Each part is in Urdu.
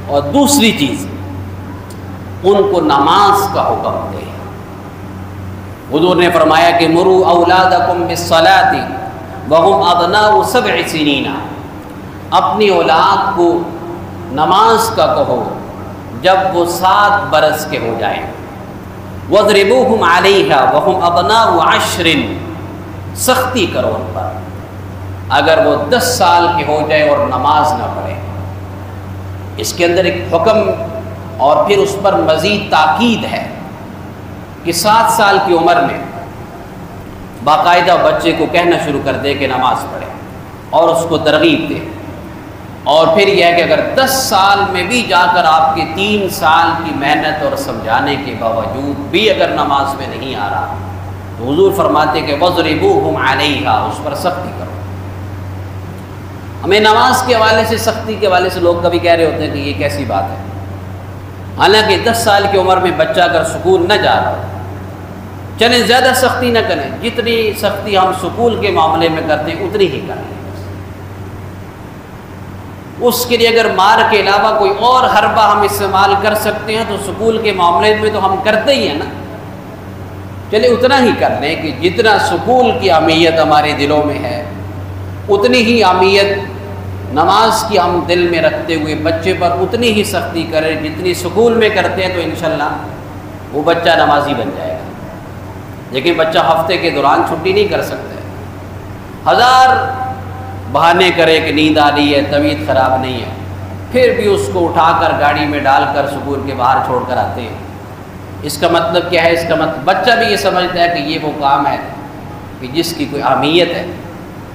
اور دوسری چیز ان کو نماز کا حکم دے۔ حضور نے فرمایا کہ مروا اولادکم بالصلاۃ وهم ابناء 7 سنین، اپنی اولاد کو نماز کا کہو جب وہ 7 برس کے ہو جائیں۔ وَاضْرِبُوهُمْ عَلَيْهَا وَهُمْ أَبْنَاءُ 10، سختی کرو ان پر اگر وہ 10 سال کے ہو جائے اور نماز نہ پڑھے۔ اس کے اندر ایک حکم اور پھر اس پر مزید تاکید ہے کہ 7 سال کی عمر میں باقاعدہ بچے کو کہنا شروع کر دے کہ نماز پڑھے اور اس کو ترغیب دے۔ اور پھر یہ ہے کہ اگر 10 سال میں بھی جا کر آپ کے 3 سال کی محنت اور سمجھانے کے باوجود بھی اگر نماز میں نہیں آ رہا تو حضور فرماتے کہ وَاضْرِبُوهُمْ عَلَيْهَا، اس پر سختی کرو۔ ہمیں نماز کے حوالے سے، سختی کے حوالے سے لوگ کبھی کہہ رہے ہوتے ہیں کہ یہ کیسی بات ہے، حالانکہ 10 سال کی عمر میں بچہ اگر سکول نہ جا رہا ہو، چلیں زیادہ سختی نہ کریں، جتنی سختی ہم سکول کے معاملے میں کرتے ہیں اتنی ہی کریں۔ اس کے لیے اگر مار کے علاوہ کوئی اور حربہ ہم استعمال کر سکتے ہیں تو سکول کے معاملے میں تو ہم کرتے ہی ہیں نا، چلے اتنا ہی کر لیں کہ جتنا سکول کی اہمیت ہمارے دلوں میں ہے اتنی ہی اہمیت نماز کی ہم دل میں رکھتے ہوئے بچے پر اتنی ہی سختی کریں جتنی سکول میں کرتے ہیں، تو انشاءاللہ وہ بچہ نمازی بن جائے گا۔ لیکن بچہ ہفتے کے دوران چھٹی نہیں کر سکتے، 1000 بہانے کرے کہ نیند آ رہی ہے، طبیعت خراب نہیں ہے، پھر بھی اس کو اٹھا کر گاڑی میں ڈال کر سکول کے باہر چھوڑ کر آتے ہیں۔ اس کا مطلب کیا ہے؟ اس کا مطلب بچہ بھی یہ سمجھتا ہے کہ یہ وہ کام ہے کہ جس کی کوئی اہمیت ہے،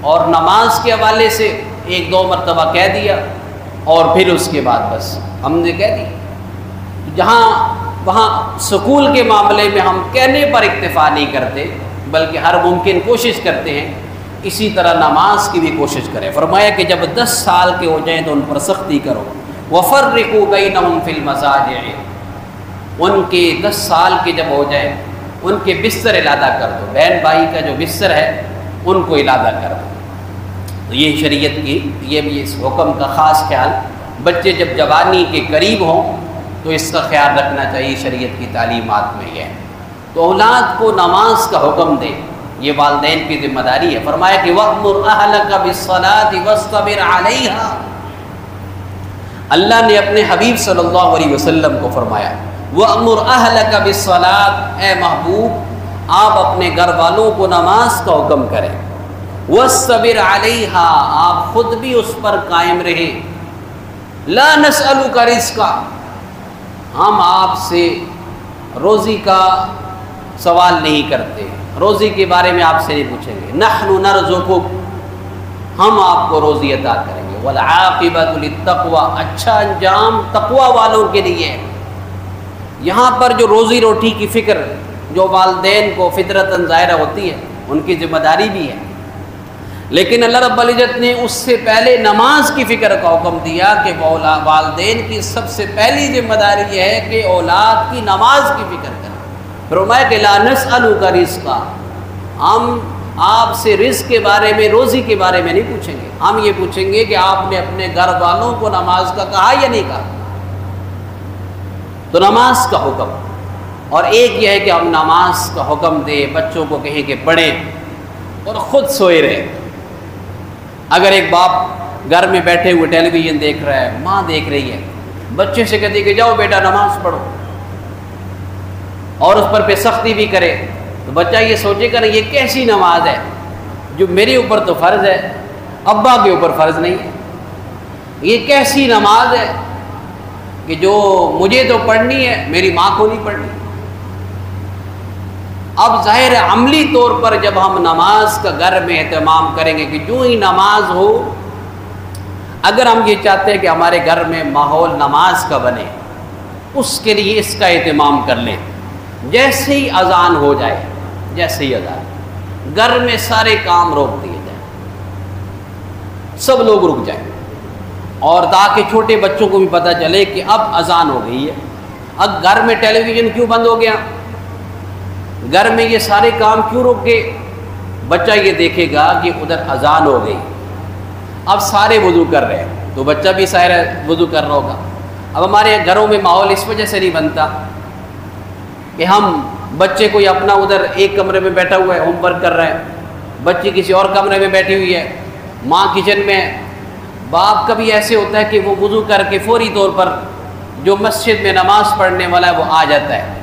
اور نماز کے حوالے سے 1-2 مرتبہ کہہ دیا اور پھر اس کے بعد بس ہم نے کہہ دی۔ جہاں وہاں سکول کے معاملے میں ہم کہنے پر اکتفا نہیں کرتے بلکہ ہر ممکن کوشش کرتے ہیں، اسی طرح نماز کی بھی کوشش کریں۔ فرمایا کہ جب 10 سال کے ہو جائیں تو ان پر سختی کرو۔ وَفَرِّقُوا بَيْنَهُمْ فِي الْمَضَاجِعِ، ان کے 10 سال کے جب ہو جائیں ان کے بستر علادہ کر دو، بہن بھائی کا جو بستر ہے ان کو علادہ کر دو۔ تو یہ شریعت کی، یہ بھی اس حکم کا خاص خیال، بچے جب جوانی کے قریب ہوں تو اس کا خیال رکھنا چاہیے، شریعت کی تعلیمات میں یہ ہے۔ تو اولاد کو نماز کا حکم دے، یہ والدین کی ذمہ داری ہے۔ فرمایا کہ وَأْمُرْ أَهْلَكَ بِالصَّلَاةِ وَاصْطَبِرْ عَلَيْهَا، اللہ نے اپنے حبیب صلی اللہ علیہ وسلم کو فرمایا وَأْمُرْ أَهْلَكَ بِالصَّلَاةِ، اے محبوب آپ اپنے گھر والوں کو نماز کا حکم کریں، وَاصْطَبِرْ عَلَيْهَا، آپ خود بھی اس پر قائم رہیں، لَا نَسْأَلُكَ رِزْقًا، ہم آپ سے روزی کا سوال نہیں کرتے، روزی کے بارے میں آپ سے نہیں پوچھیں گے، نحن نرزقک، ہم آپ کو روزی عطا کریں گے، والعاقبۃ للتقوی، اچھا انجام تقوی والوں کے لیے ہے۔ یہاں پر جو روزی روٹی کی فکر جو والدین کو فطرتاً ظاہرہ ہوتی ہے ان کی ذمہ داری بھی ہے، لیکن اللہ رب العزت نے اس سے پہلے نماز کی فکر کا حکم دیا کہ والدین کی سب سے پہلی ذمہ داری یہ ہے کہ اولاد کی نماز کی فکر کریں۔ فرمایا کہ لا نسألک رزقا، ہم آپ سے رزق کے بارے میں، روزی کے بارے میں نہیں پوچھیں گے، ہم یہ پوچھیں گے کہ آپ نے اپنے گھر والوں کو نماز کا کہا یا نہیں کہا۔ تو نماز کا حکم، اور ایک یہ ہے کہ ہم نماز کا حکم دیں، بچوں کو کہیں کہ پڑھیں اور خود سوئے رہے۔ اگر ایک باپ گھر میں بیٹھے ہوئے ٹیلی ویژن دیکھ رہا ہے، ماں دیکھ رہی ہے، بچے سے کہتی کہ جاؤ بیٹا نماز پڑھو، اور اس پر سختی بھی کرے، تو بچہ یہ سوچے گا نا یہ کیسی نماز ہے جو میرے اوپر تو فرض ہے، ابا کے اوپر فرض نہیں ہے، یہ کیسی نماز ہے کہ جو مجھے تو پڑھنی ہے میری ماں کو نہیں پڑھنی۔ اب ظاہر عملی طور پر جب ہم نماز کا گھر میں اہتمام کریں گے کہ جو ہی نماز ہو، اگر ہم یہ چاہتے ہیں کہ ہمارے گھر میں ماحول نماز کا بنے، اس کے لیے اس کا اہتمام کر لیں۔ جیسے ہی اذان ہو جائے، جیسے ہی اذان، گھر میں سارے کام روک دیے جائیں، سب لوگ رک جائیں، اور تاکہ چھوٹے بچوں کو بھی پتہ چلے کہ اب اذان ہو گئی ہے۔ اب گھر میں ٹیلی ویژن کیوں بند ہو گیا، گھر میں یہ سارے کام کیوں رک گئے؟ بچہ یہ دیکھے گا کہ ادھر اذان ہو گئی، اب سارے وضو کر رہے ہیں تو بچہ بھی ظاہر وضو کر رہا ہوگا، اب ہمارے گھروں میں ماحول اس وجہ سے نہیں بنتا کہ ہم بچے کوئی اپنا ادھر ایک کمرے میں بیٹھا ہوا ہے ہوم ورک کر رہے ہیں، بچی کسی اور کمرے میں بیٹھی ہوئی ہے، ماں کچن میں ہے، باپ کا بھی ایسے ہوتا ہے کہ وہ وضو کر کے فوری طور پر جو مسجد میں نماز پڑھنے والا ہے وہ آ جاتا ہے۔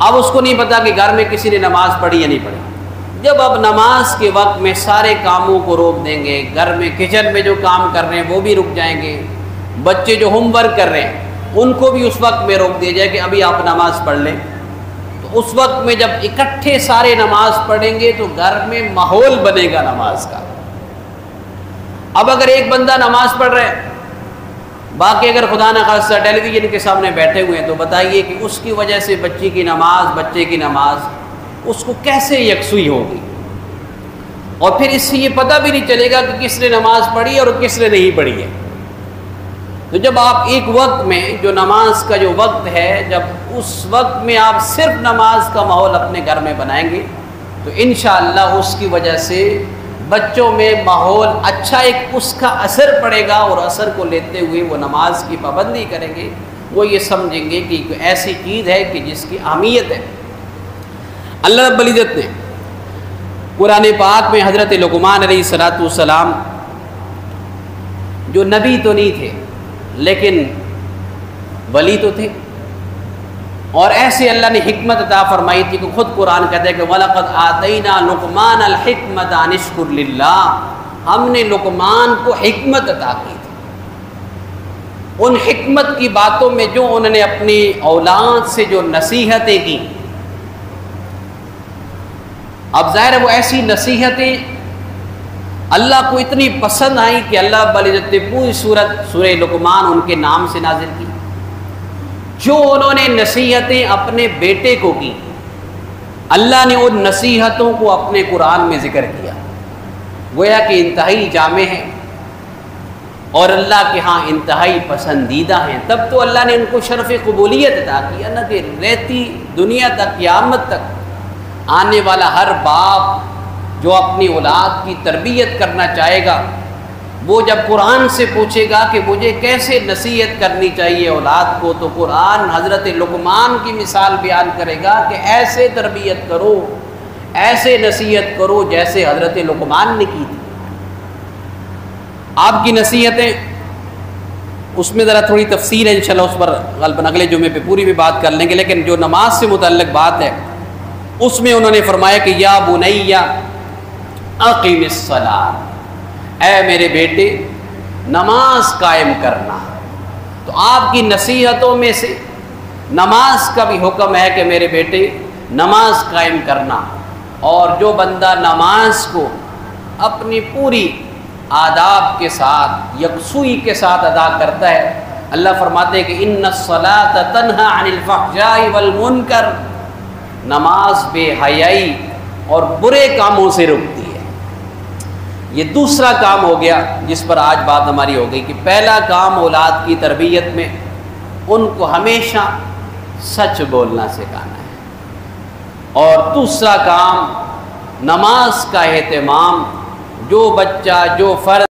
اب اس کو نہیں پتا کہ گھر میں کسی نے نماز پڑھی یا نہیں پڑھی۔ جب اب نماز کے وقت میں سارے کاموں کو روک دیں گے، گھر میں کچن میں جو کام کر رہے ہیں وہ بھی رک جائیں گے، بچے جو ہوم ورک کر رہے ہیں ان کو بھی اس وقت میں روک دیا جائے کہ ابھی آپ نماز پڑھ لیں، تو اس وقت میں جب اکٹھے سارے نماز پڑھیں گے تو گھر میں ماحول بنے گا نماز کا۔ اب اگر ایک بندہ نماز پڑھ رہا ہے، باقی اگر خدا نہ خاصہ ٹیلی ویژن کے سامنے بیٹھے ہوئے ہیں، تو بتائیے کہ اس کی وجہ سے بچی کی نماز، بچے کی نماز اس کو کیسے یکسوئی ہوگی، اور پھر اس سے یہ پتہ بھی نہیں چلے گا کہ کس نے نماز پڑھی ہے اور کس نے نہیں پڑھی ہے۔ تو جب آپ ایک وقت میں جو نماز کا جو وقت ہے، جب اس وقت میں آپ صرف نماز کا ماحول اپنے گھر میں بنائیں گے تو انشاءاللہ اس کی وجہ سے بچوں میں ماحول اچھا ایک اس کا اثر پڑے گا، اور اثر کو لیتے ہوئے وہ نماز کی پابندی کریں گے، وہ یہ سمجھیں گے کہ ایک ایسی چیز ہے کہ جس کی اہمیت ہے۔ اللہ رب العزت نے قرآن پاک میں حضرت لقمان علیہ السلام جو نبی تو نہیں تھے لیکن ولی تو تھے، اور ایسے اللہ نے حکمت عطا فرمائی تھی کہ خود قرآن کہتا ہے کہ وَلَقَدْ آتَيْنَا لُقْمَانَ الْحِكْمَةَ أَنِ اشْكُرْ لِلَّهِ، ہم نے لقمان کو حکمت عطا کی تھی۔ ان حکمت کی باتوں میں جو انہوں نے اپنی اولاد سے جو نصیحتیں کی، اب ظاہر ہے وہ ایسی نصیحتیں اللہ کو اتنی پسند آئیں کہ اللہ رب العزت نے پوری سورہ لقمان ان کے نام سے نازل کی۔ جو انہوں نے نصیحتیں اپنے بیٹے کو کی، اللہ نے ان نصیحتوں کو اپنے قرآن میں ذکر کیا، گویا کہ انتہائی جامع ہے اور اللہ کے ہاں انتہائی پسندیدہ ہیں۔ تب تو اللہ نے ان کو شرف قبولیت عطا کیا نہ کہ رہتی دنیا تک، قیامت تک آنے والا ہر باپ جو اپنی اولاد کی تربیت کرنا چاہے گا، وہ جب قرآن سے پوچھے گا کہ مجھے کیسے نصیحت کرنی چاہیے اولاد کو، تو قرآن حضرت لقمان کی مثال بیان کرے گا کہ ایسے تربیت کرو، ایسے نصیحت کرو جیسے حضرت لقمان نے کی تھی۔ آپ کی نصیحتیں اس میں ذرا تھوڑی تفصیل ہے، انشاءاللہ اس پر غالباً اگلے جمعے پہ پوری بھی بات کر لیں گے، لیکن جو نماز سے متعلق بات ہے اس میں انہوں نے فرمایا کہ یا بنی اقیم الصلاۃ، اے میرے بیٹے نماز قائم کرنا۔ تو آپ کی نصیحتوں میں سے نماز کا بھی حکم ہے کہ میرے بیٹے نماز قائم کرنا، اور جو بندہ نماز کو اپنی پوری آداب کے ساتھ، یکسوئی کے ساتھ ادا کرتا ہے، اللہ فرماتے ہیں کہ ان الصلاۃ تنہی عن الفحشاء والمنکر، نماز بے حیائی اور برے کاموں سے روکتی ہے۔ یہ دوسرا کام ہو گیا جس پر آج بات ہماری ہو گئی کہ پہلا کام اولاد کی تربیت میں ان کو ہمیشہ سچ بولنا سکھانا ہے، اور دوسرا کام نماز کا اہتمام، جو بچہ جو فرد